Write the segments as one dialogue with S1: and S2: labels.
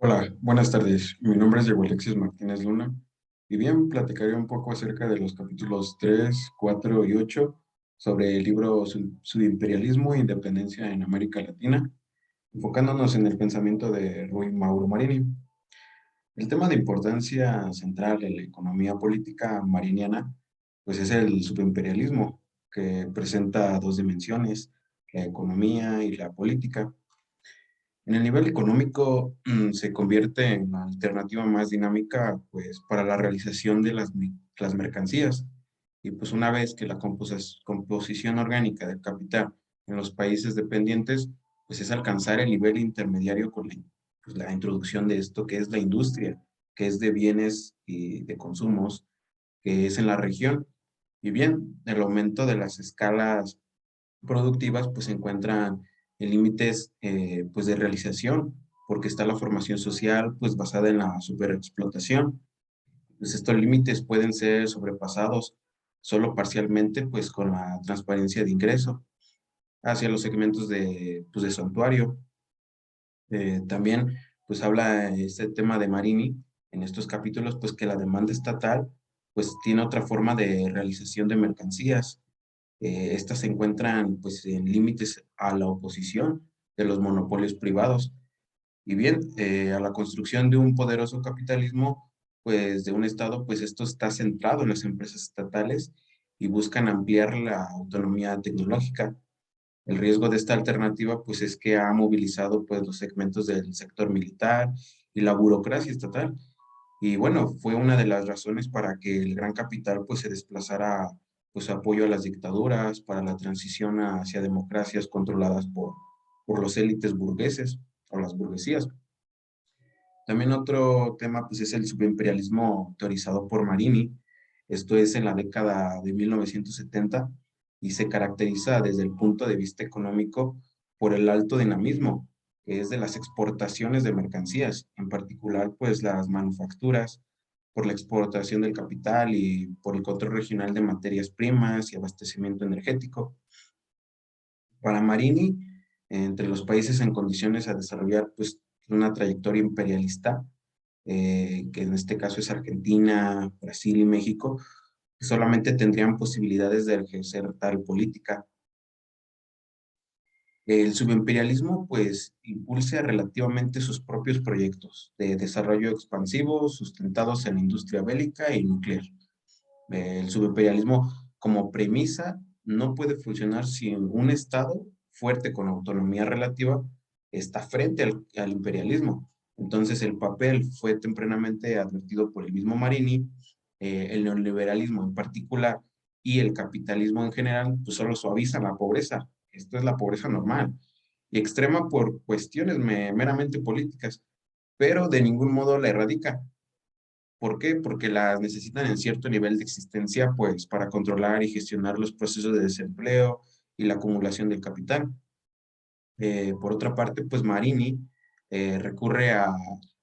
S1: Hola, buenas tardes. Mi nombre es Diego Alexis Martínez Luna y bien, platicaré un poco acerca de los capítulos 3, 4 y 8 sobre el libro Subimperialismo e Independencia en América Latina, enfocándonos en el pensamiento de Rui Mauro Marini. El tema de importancia central en la economía política mariniana, pues es el subimperialismo, que presenta dos dimensiones, la economía y la política. En el nivel económico, se convierte en la alternativa más dinámica, pues, para la realización de las mercancías. Y pues una vez que la composición orgánica del capital en los países dependientes, pues es alcanzar el nivel intermediario con la introducción de esto que es la industria, que es de bienes y de consumos, que es en la región. Y bien, el aumento de las escalas productivas pues se encuentran en límites pues de realización, porque está la formación social pues basada en la superexplotación. Pues estos límites pueden ser sobrepasados solo parcialmente pues con la transparencia de ingreso hacia los segmentos de santuario. También pues habla este tema de Marini en estos capítulos pues que la demanda estatal pues tiene otra forma de realización de mercancías. Estas se encuentran pues en límites a la oposición de los monopolios privados. Y bien, a la construcción de un poderoso capitalismo, pues de un Estado, pues esto está centrado en las empresas estatales y buscan ampliar la autonomía tecnológica. El riesgo de esta alternativa, pues es que ha movilizado pues los segmentos del sector militar y la burocracia estatal. Y bueno, fue una de las razones para que el gran capital pues se desplazara pues apoyo a las dictaduras, para la transición hacia democracias controladas por los élites burgueses o las burguesías. También otro tema pues es el subimperialismo teorizado por Marini. Esto es en la década de 1970 y se caracteriza desde el punto de vista económico por el alto dinamismo, que es de las exportaciones de mercancías, en particular pues las manufacturas, por la exportación del capital y por el control regional de materias primas y abastecimiento energético. Para Marini, entre los países en condiciones a desarrollar pues una trayectoria imperialista, que en este caso es Argentina, Brasil y México, solamente tendrían posibilidades de ejercer tal política. El subimperialismo, pues, impulsa relativamente sus propios proyectos de desarrollo expansivo sustentados en la industria bélica y nuclear. El subimperialismo, como premisa, no puede funcionar si un Estado fuerte con autonomía relativa está frente al imperialismo. Entonces, el papel fue tempranamente advertido por el mismo Marini, el neoliberalismo en particular y el capitalismo en general, pues solo suavizan la pobreza. Esto es la pobreza normal y extrema por cuestiones meramente políticas, pero de ningún modo la erradica. ¿Por qué? Porque las necesitan en cierto nivel de existencia, pues, para controlar y gestionar los procesos de desempleo y la acumulación del capital. Por otra parte, pues Marini recurre a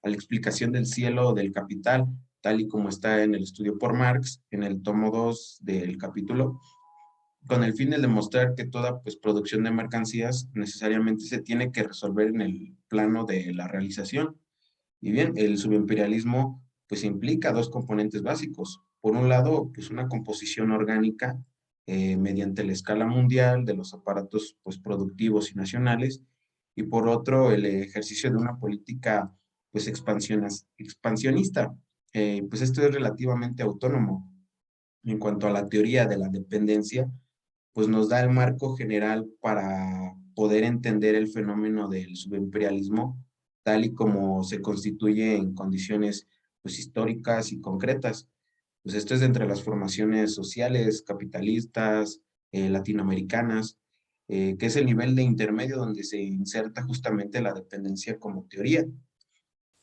S1: la explicación del cielo del capital, tal y como está en el estudio por Marx, en el tomo 2 del capítulo, con el fin de demostrar que toda pues, producción de mercancías necesariamente se tiene que resolver en el plano de la realización. Y bien, el subimperialismo pues implica dos componentes básicos. Por un lado, pues una composición orgánica mediante la escala mundial de los aparatos pues productivos y nacionales, y por otro, el ejercicio de una política pues expansionista. Pues esto es relativamente autónomo. En cuanto a la teoría de la dependencia, pues nos da el marco general para poder entender el fenómeno del subimperialismo tal y como se constituye en condiciones pues, históricas y concretas. Pues esto es de entre las formaciones sociales, capitalistas, latinoamericanas, que es el nivel de intermedio donde se inserta justamente la dependencia como teoría.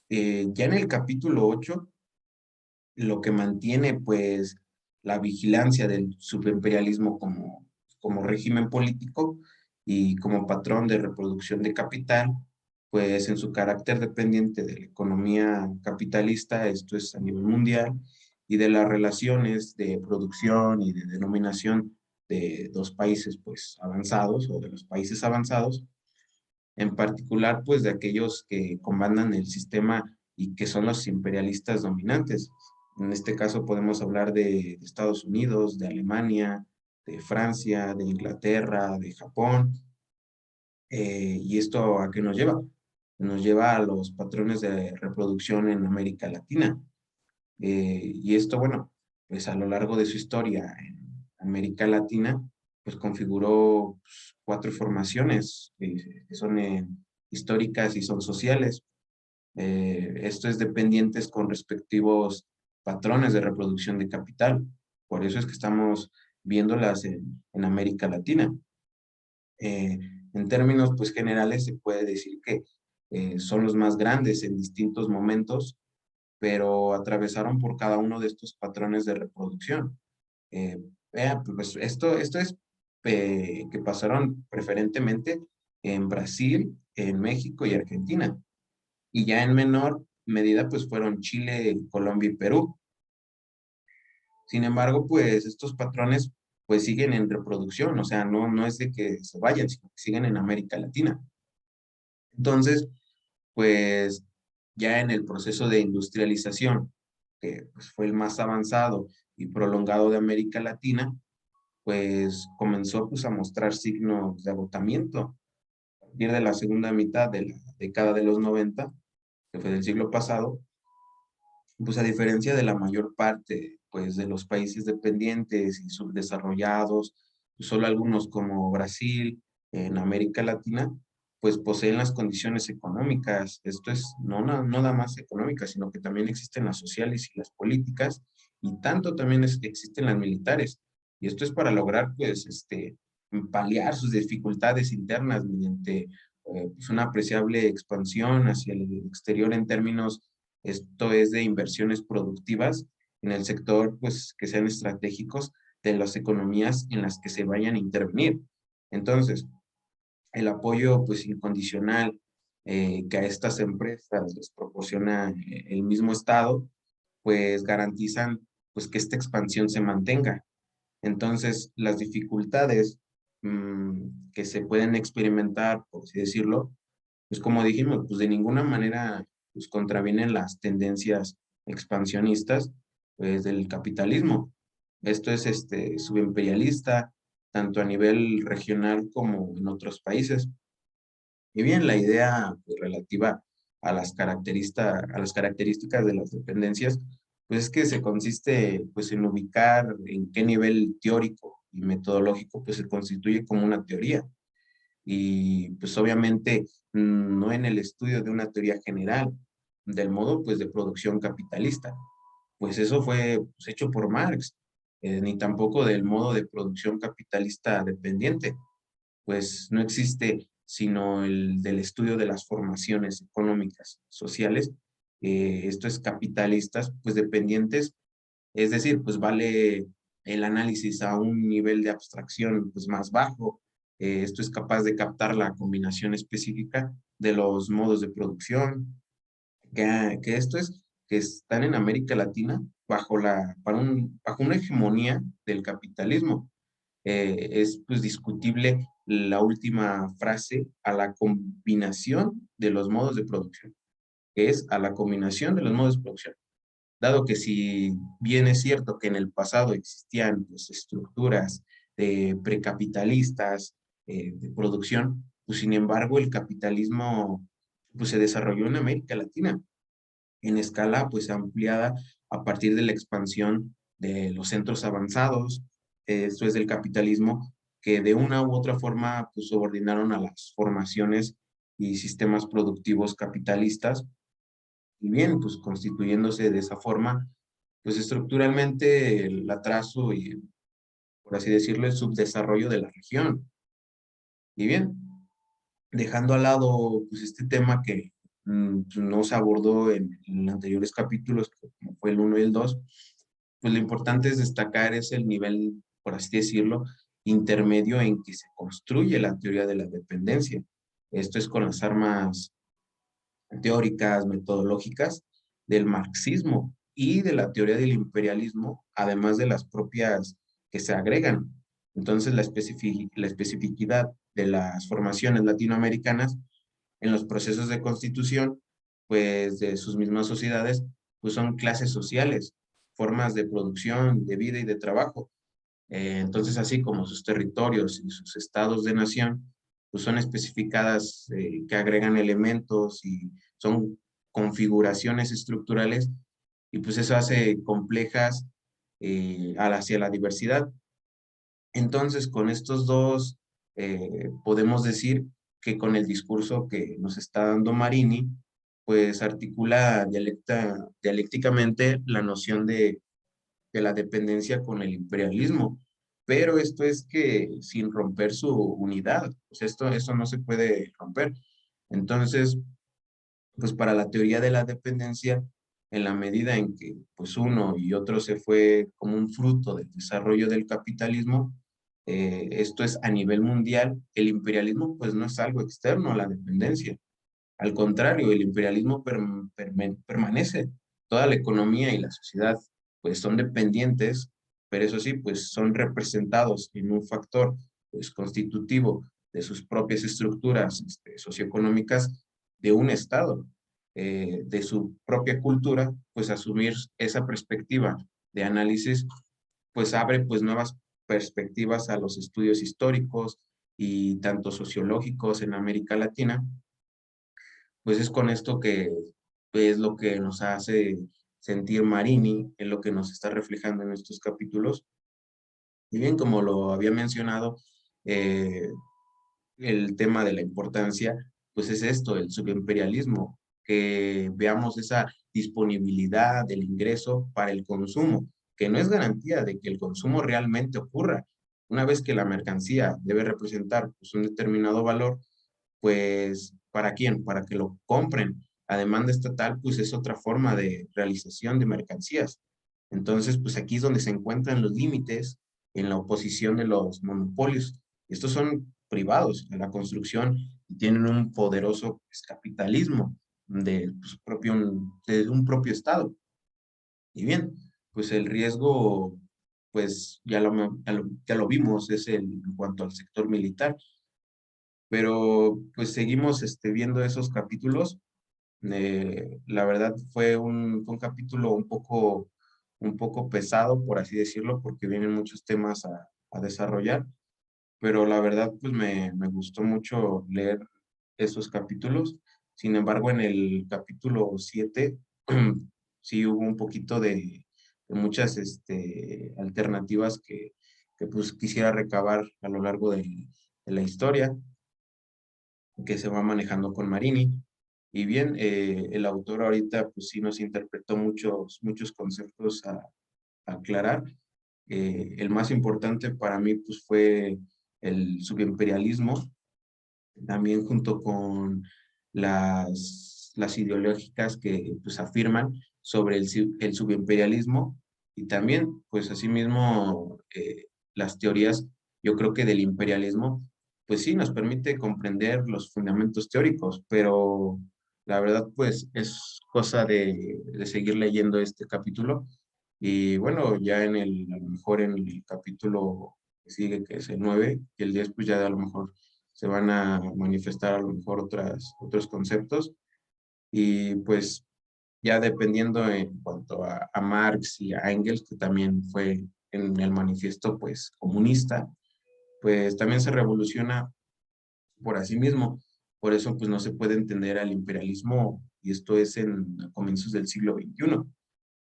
S1: Ya en el capítulo 8 lo que mantiene pues la vigilancia del subimperialismo como régimen político y como patrón de reproducción de capital, pues en su carácter dependiente de la economía capitalista, esto es a nivel mundial, y de las relaciones de producción y de denominación de dos países pues avanzados o de los países avanzados, en particular pues de aquellos que comandan el sistema y que son los imperialistas dominantes. En este caso podemos hablar de Estados Unidos, de Alemania, de Francia, de Inglaterra, de Japón. ¿Y esto a qué nos lleva? Nos lleva a los patrones de reproducción en América Latina. Y esto, bueno, pues a lo largo de su historia en América Latina, pues configuró pues, cuatro formaciones que son históricas y son sociales. Esto es dependientes con respectivos patrones de reproducción de capital. Por eso es que estamos viéndolas en América Latina. Eh, en términos pues generales se puede decir que son los más grandes en distintos momentos, pero atravesaron por cada uno de estos patrones de reproducción. Pues esto es que pasaron preferentemente en Brasil, en México y Argentina. Y ya en menor medida pues fueron Chile, Colombia y Perú. Sin embargo, pues estos patrones pues siguen en reproducción, o sea, no es de que se vayan, sino que siguen en América Latina. Entonces, pues ya en el proceso de industrialización, que pues, fue el más avanzado y prolongado de América Latina, pues comenzó pues, a mostrar signos de agotamiento. A partir de la segunda mitad de la década de los 90, que fue del siglo pasado, pues a diferencia de la mayor parte pues, de los países dependientes y subdesarrollados, pues, solo algunos como Brasil, en América Latina, pues poseen las condiciones económicas. Esto es no nada más económicas, sino que también existen las sociales y las políticas, y tanto también existen las militares. Y esto es para lograr, pues, paliar sus dificultades internas mediante pues una apreciable expansión hacia el exterior en términos esto es de inversiones productivas en el sector, pues, que sean estratégicos de las economías en las que se vayan a intervenir. Entonces, el apoyo, pues, incondicional que a estas empresas les proporciona el mismo Estado, pues, garantizan, pues, que esta expansión se mantenga. Entonces, las dificultades que se pueden experimentar, por así decirlo, pues como dijimos, pues de ninguna manera pues contravienen las tendencias expansionistas pues del capitalismo. Esto es subimperialista, tanto a nivel regional como en otros países. Y bien, la idea pues, relativa a las características de las dependencias, pues es que se consiste pues en ubicar en qué nivel teórico y metodológico pues se constituye como una teoría y pues obviamente no en el estudio de una teoría general del modo pues de producción capitalista, pues eso fue pues, hecho por Marx, ni tampoco del modo de producción capitalista dependiente, pues no existe sino el del estudio de las formaciones económicas, sociales, esto es capitalistas, pues dependientes, es decir, pues vale el análisis a un nivel de abstracción pues más bajo. Esto es capaz de captar la combinación específica de los modos de producción, que esto es que están en América Latina bajo una hegemonía del capitalismo. Es pues discutible la última frase a la combinación de los modos de producción, que es a la combinación de los modos de producción. Dado que si bien es cierto que en el pasado existían pues, estructuras precapitalistas de producción, pues sin embargo el capitalismo pues, se desarrolló en América Latina en escala pues ampliada a partir de la expansión de los centros avanzados, esto es del capitalismo, que de una u otra forma pues subordinaron a las formaciones y sistemas productivos capitalistas y bien, pues constituyéndose de esa forma, pues estructuralmente el atraso y, por así decirlo, el subdesarrollo de la región. Y bien, dejando al lado pues este tema que pues, no se abordó en anteriores capítulos, como fue el uno y el 2, pues lo importante es destacar es el nivel, por así decirlo, intermedio en que se construye la teoría de la dependencia. Esto es con las armas teóricas, metodológicas del marxismo y de la teoría del imperialismo, además de las propias que se agregan. Entonces, la especificidad de las formaciones latinoamericanas en los procesos de constitución, pues de sus mismas sociedades, pues son clases sociales, formas de producción, de vida y de trabajo. Entonces, así como sus territorios y sus estados de nación, pues son especificadas que agregan elementos y son configuraciones estructurales y pues eso hace complejas hacia la diversidad. Entonces, con estos dos, podemos decir que con el discurso que nos está dando Marini, pues articula dialécticamente la noción de la dependencia con el imperialismo. Pero esto es que sin romper su unidad, pues esto no se puede romper. Entonces, pues para la teoría de la dependencia, en la medida en que pues uno y otro se fue como un fruto del desarrollo del capitalismo, esto es a nivel mundial, el imperialismo pues no es algo externo a la dependencia. Al contrario, el imperialismo permanece. Toda la economía y la sociedad pues son dependientes, pero eso sí, pues son representados en un factor pues constitutivo de sus propias estructuras socioeconómicas de un Estado, de su propia cultura, pues asumir esa perspectiva de análisis, pues abre pues nuevas perspectivas a los estudios históricos y tanto sociológicos en América Latina, pues es con esto que es lo que nos hace sentir Marini, en lo que nos está reflejando en estos capítulos. Y bien, como lo había mencionado, eh, el tema de la importancia, pues es esto, el subimperialismo, que veamos esa disponibilidad del ingreso para el consumo, que no es garantía de que el consumo realmente ocurra. Una vez que la mercancía debe representar pues, un determinado valor, pues, ¿para quién? Para que lo compren. La demanda estatal, pues, es otra forma de realización de mercancías. Entonces, pues, aquí es donde se encuentran los límites en la oposición de los monopolios. Estos son privados de la construcción y tienen un poderoso pues, capitalismo de un propio Estado. Y bien, pues el riesgo, pues ya lo vimos, es en cuanto al sector militar, pero pues seguimos viendo esos capítulos. La verdad fue un capítulo un poco pesado, por así decirlo, porque vienen muchos temas a desarrollar, pero la verdad pues me gustó mucho leer esos capítulos. Sin embargo, en el capítulo 7 sí hubo un poquito de muchas alternativas que pues quisiera recabar a lo largo de la historia que se va manejando con Marini. Y bien, el autor ahorita pues sí nos interpretó muchos conceptos a aclarar. El más importante para mí pues fue el subimperialismo, también junto con las ideológicas que pues afirman sobre el subimperialismo y también pues asimismo las teorías, yo creo que del imperialismo, pues sí nos permite comprender los fundamentos teóricos, pero la verdad pues es cosa de seguir leyendo este capítulo y bueno, ya a lo mejor en el capítulo que sigue, que es el 9 y el 10 pues ya a lo mejor se van a manifestar a lo mejor otros conceptos y pues ya dependiendo en cuanto a Marx y a Engels, que también fue en el manifiesto pues comunista, pues también se revoluciona por así mismo. Por eso pues no se puede entender al imperialismo y esto es en comienzos del siglo XXI.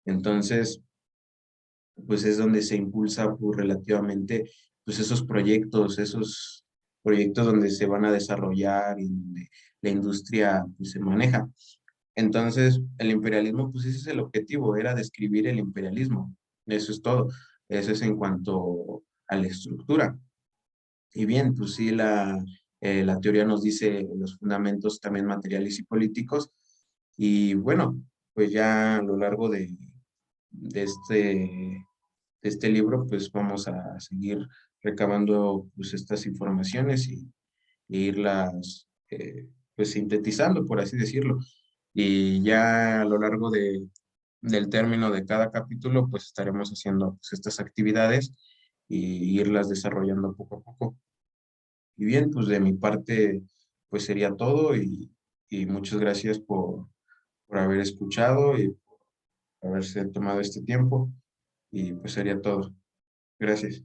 S1: Entonces, pues es donde se impulsa pues, relativamente pues esos proyectos donde se van a desarrollar y donde la industria pues, se maneja. Entonces, el imperialismo, pues ese es el objetivo, era describir el imperialismo. Eso es todo. Eso es en cuanto a la estructura. Y bien, pues sí, la teoría nos dice los fundamentos también materiales y políticos. Y bueno, pues ya a lo largo de este libro, pues vamos a seguir recabando pues estas informaciones y irlas pues sintetizando, por así decirlo. Y ya a lo largo del término de cada capítulo, pues estaremos haciendo pues, estas actividades y irlas desarrollando poco a poco. Y bien, pues de mi parte, pues sería todo y muchas gracias por haber escuchado y por haberse tomado este tiempo y pues sería todo. Gracias.